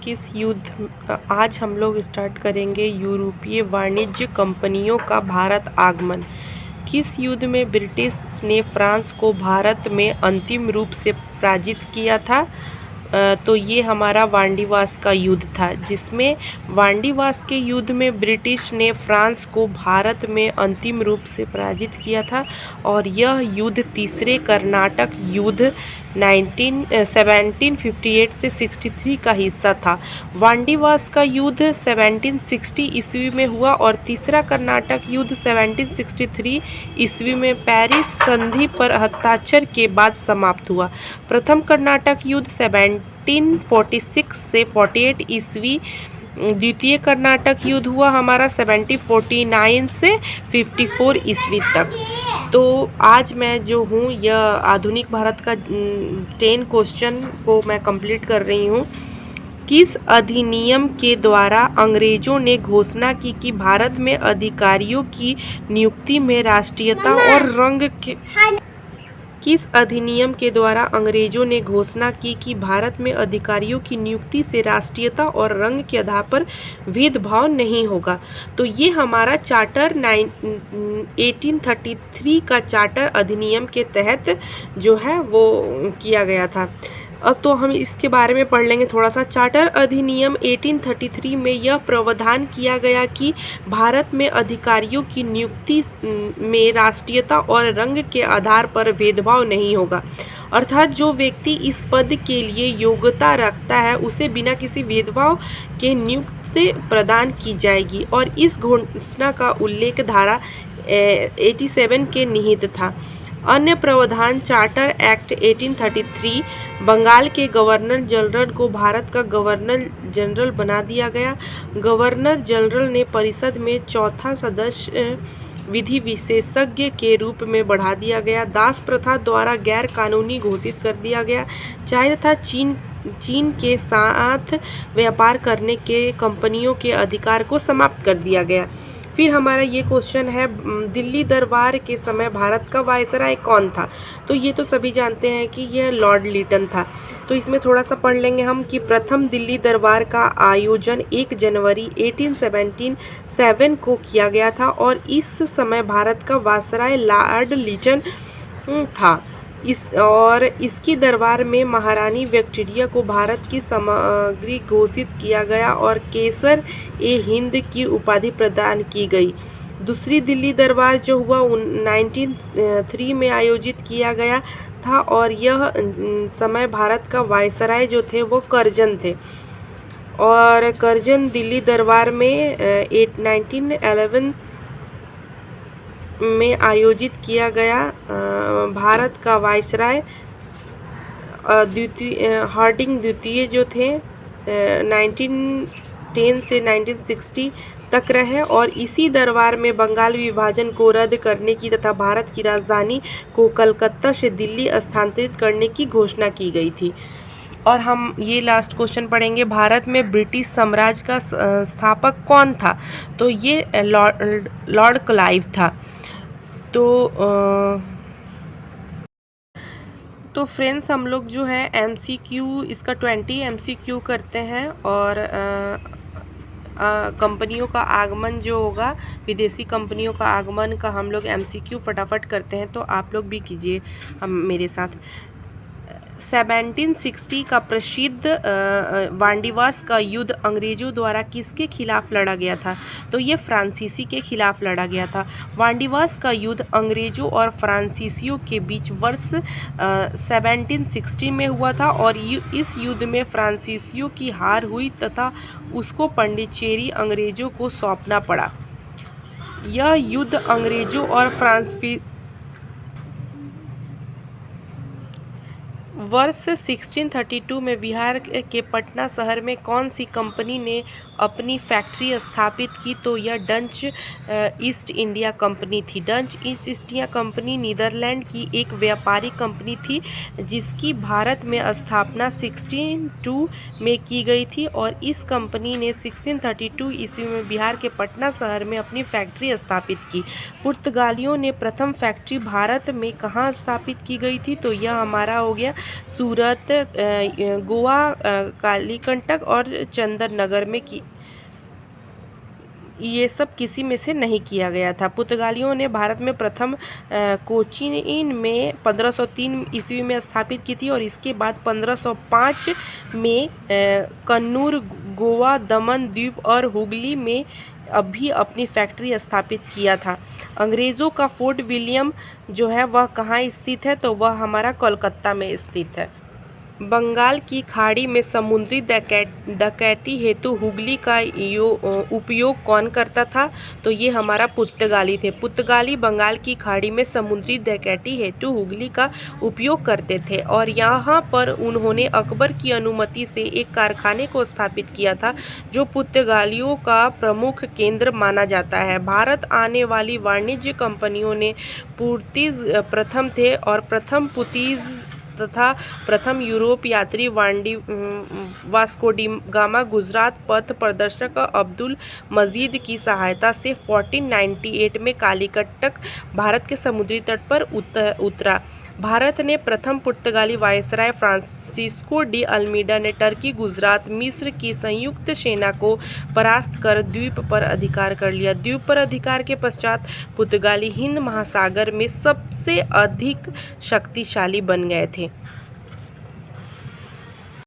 आज हम लोग स्टार्ट करेंगे यूरोपीय वाणिज्य कंपनियों का भारत आगमन। किस युद्ध में ब्रिटिश ने फ्रांस को भारत में अंतिम रूप से पराजित किया था? तो ये हमारा वांडीवास का युद्ध था, जिसमें वांडीवास के युद्ध में ब्रिटिश ने फ्रांस को भारत में अंतिम रूप से पराजित किया था और यह युद्ध तीसरे कर्नाटक युद्ध 1758 से 63 का हिस्सा था। वांडीवास का युद्ध 1760 ईस्वी में हुआ और तीसरा कर्नाटक युद्ध 1763 ईस्वी में पेरिस संधि पर हस्ताक्षर के बाद समाप्त हुआ। प्रथम कर्नाटक युद्ध 1746 से 48 ईस्वी। द्वितीय कर्नाटक युद्ध हुआ हमारा 1749 से 54 ईस्वी तक। तो आज मैं जो हूँ यह आधुनिक भारत का 10 क्वेश्चन को मैं कंप्लीट कर रही हूँ। किस अधिनियम के द्वारा अंग्रेजों ने घोषणा की कि भारत में अधिकारियों की नियुक्ति में राष्ट्रीयता और रंग के किस अधिनियम के द्वारा अंग्रेजों ने घोषणा की कि भारत में अधिकारियों की नियुक्ति से राष्ट्रीयता और रंग के आधार पर भेदभाव नहीं होगा? तो ये हमारा चार्टर 1833 का चार्टर अधिनियम के तहत जो है वो किया गया था। अब तो हम इसके बारे में पढ़ लेंगे थोड़ा सा। चार्टर अधिनियम 1833 में यह प्रावधान किया गया कि भारत में अधिकारियों की नियुक्ति में राष्ट्रीयता और रंग के आधार पर भेदभाव नहीं होगा, अर्थात जो व्यक्ति इस पद के लिए योग्यता रखता है उसे बिना किसी भेदभाव के नियुक्ति प्रदान की जाएगी। और इस घोषणा का उल्लेख धारा 87 के निहित था। अन्य प्रावधान चार्टर एक्ट 1833 बंगाल के गवर्नर जनरल को भारत का गवर्नर जनरल बना दिया गया। गवर्नर जनरल ने परिषद में चौथा सदस्य विधि विशेषज्ञ के रूप में बढ़ा दिया गया। दास प्रथा द्वारा गैर कानूनी घोषित कर दिया गया। चाय तथा चीन के साथ व्यापार करने के कंपनियों के अधिकार को समाप्त कर दिया गया। फिर हमारा ये क्वेश्चन है, दिल्ली दरबार के समय भारत का वायसराय कौन था? तो ये तो सभी जानते हैं कि यह लॉर्ड लिटन था। तो इसमें थोड़ा सा पढ़ लेंगे हम कि प्रथम दिल्ली दरबार का आयोजन 1 जनवरी 1877 को किया गया था और इस समय भारत का वायसराय लॉर्ड लिटन था। इसकी दरबार में महारानी विक्टोरिया को भारत की सामग्री घोषित किया गया और केसर ए हिंद की उपाधि प्रदान की गई। दूसरी दिल्ली दरबार जो हुआ 1903 में आयोजित किया गया था और यह समय भारत का वायसराय जो थे वो करजन थे और करजन दिल्ली दरबार में 1911 में आयोजित किया गया। भारत का वायसराय हार्डिंग द्वितीय जो थे 1910 से 1960 तक रहे और इसी दरबार में बंगाल विभाजन को रद्द करने की तथा भारत की राजधानी को कलकत्ता से दिल्ली स्थानांतरित करने की घोषणा की गई थी। और हम ये लास्ट क्वेश्चन पढ़ेंगे, भारत में ब्रिटिश साम्राज्य का स्थापक कौन था? तो ये लॉर्ड क्लाइव था। तो फ्रेंड्स हम लोग जो है MCQ इसका 20 MCQ करते हैं और कंपनियों का आगमन जो होगा, विदेशी कंपनियों का आगमन का हम लोग MCQ फटाफट करते हैं। तो आप लोग भी कीजिए हम मेरे साथ। 1760 का प्रसिद्ध वांडीवास का युद्ध अंग्रेजों द्वारा किसके खिलाफ लड़ा गया था? तो ये फ्रांसीसी के खिलाफ लड़ा गया था। वांडीवास का युद्ध अंग्रेजों और फ्रांसीसियों के बीच वर्ष 1760 में हुआ था और इस युद्ध में फ्रांसीसियों की हार हुई तथा उसको पांडिचेरी अंग्रेजों को सौंपना पड़ा। यह युद्ध अंग्रेजों और वर्ष 1632 में बिहार के पटना शहर में कौन सी कंपनी ने अपनी फैक्ट्री स्थापित की? तो यह डच ईस्ट इंडिया कंपनी थी। Dutch East India Company Netherlands की एक व्यापारिक कंपनी थी जिसकी भारत में स्थापना 1602 में की गई थी और इस कंपनी ने 1632 ईस्वी में बिहार के पटना शहर में अपनी फैक्ट्री स्थापित की। पुर्तगालियों ने प्रथम फैक्ट्री भारत में कहाँ स्थापित की गई थी? तो यह हमारा हो गया सूरत, गोवा, कालीकंटक और चंदननगर में की ये सब किसी में से नहीं किया गया था। पुर्तगालियों ने भारत में प्रथम कोचीन में 1503 ईस्वी में स्थापित की थी और इसके बाद 1505 में कन्नूर, गोवा, दमन द्वीप और हुगली में अभी अपनी फैक्ट्री स्थापित किया था। अंग्रेज़ों का फोर्ट विलियम जो है वह कहाँ स्थित है, तो वह हमारा कोलकाता में स्थित है। बंगाल की खाड़ी में समुद्री डकैती हेतु हुगली का उपयोग कौन करता था, तो ये हमारा पुर्तगाली थे। पुर्तगाली बंगाल की खाड़ी में समुद्री डकैती हेतु हुगली का उपयोग करते थे और यहाँ पर उन्होंने अकबर की अनुमति से एक कारखाने को स्थापित किया था जो पुर्तगालियों का प्रमुख केंद्र माना जाता है। भारत आने वाली वाणिज्य कंपनियों ने पुर्तगालीज प्रथम थे और प्रथम पुर्तगालीज तथा प्रथम यूरोप यात्री वास्को डी गामा गुजरात पथ प्रदर्शक अब्दुल मजीद की सहायता से 1498 में कालीकंटक भारत के समुद्री तट पर उतरा। भारत ने प्रथम पुर्तगाली वायसराय फ्रांसिस्को डी अल्मीडा ने टर्की, गुजरात, मिस्र की संयुक्त सेना को परास्त कर द्वीप पर अधिकार कर लिया। द्वीप पर अधिकार के पश्चात पुर्तगाली हिंद महासागर में सबसे अधिक शक्तिशाली बन गए थे।